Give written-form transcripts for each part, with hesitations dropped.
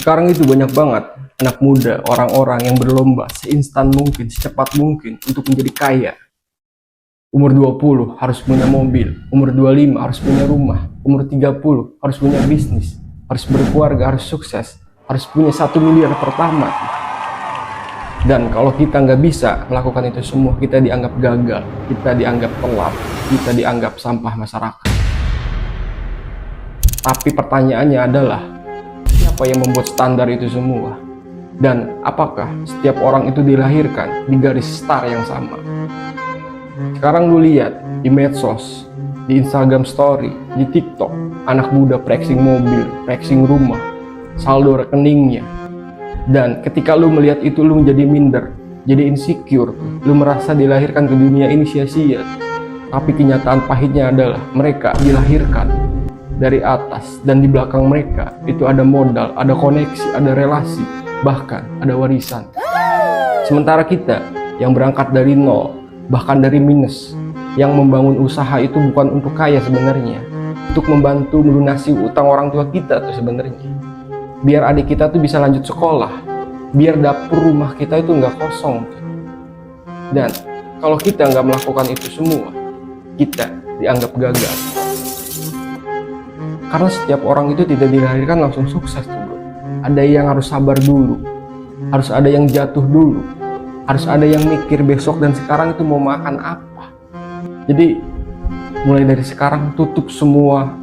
Sekarang itu banyak banget anak muda, orang-orang yang berlomba seinstan mungkin, secepat mungkin untuk menjadi kaya. Umur 20 harus punya mobil, umur 25 harus punya rumah, umur 30 harus punya bisnis, harus berkeluarga, harus sukses, harus punya 1 miliar pertama. Dan kalau kita nggak bisa melakukan itu semua, kita dianggap gagal, kita dianggap telat, kita dianggap sampah masyarakat. Tapi pertanyaannya adalah, siapa yang membuat standar itu semua? Dan apakah setiap orang itu dilahirkan di garis star yang sama? Sekarang lu lihat di medsos, di Instagram story, di TikTok, anak muda flexing mobil, flexing rumah, saldo rekeningnya. Dan ketika lu melihat itu, lu menjadi minder, jadi insecure, lu merasa dilahirkan ke dunia ini sia-sia. Tapi kenyataan pahitnya adalah mereka dilahirkan dari atas, dan di belakang mereka itu ada modal, ada koneksi, ada relasi, bahkan ada warisan. Sementara kita yang berangkat dari nol, bahkan dari minus, yang membangun usaha itu bukan untuk kaya sebenarnya, untuk membantu melunasi utang orang tua kita tuh sebenarnya, biar adik kita tuh bisa lanjut sekolah, biar dapur rumah kita itu nggak kosong. Dan kalau kita nggak melakukan itu semua, kita dianggap gagal. Karena setiap orang itu tidak dilahirkan langsung sukses tuh bro. Ada yang harus sabar dulu, harus ada yang jatuh dulu, harus ada yang mikir besok dan sekarang itu mau makan apa. Jadi mulai dari sekarang tutup semua,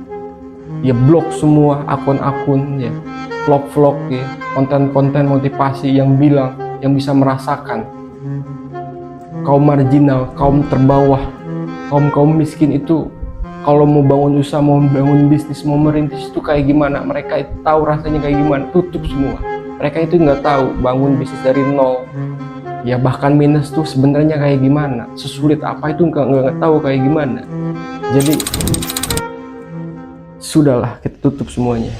ya blok semua akun-akun ya, vlog-vlog ya, konten-konten motivasi yang bilang, yang bisa merasakan kaum marginal, kaum terbawah, kaum miskin itu kalau mau bangun usaha, mau bangun bisnis, mau merintis itu kayak gimana. Mereka itu tahu rasanya kayak gimana. Tutup semua. Mereka itu nggak tahu bangun bisnis dari nol, ya bahkan minus tuh sebenarnya kayak gimana, sesulit apa itu nggak tahu kayak gimana. Jadi sudahlah, kita tutup semuanya.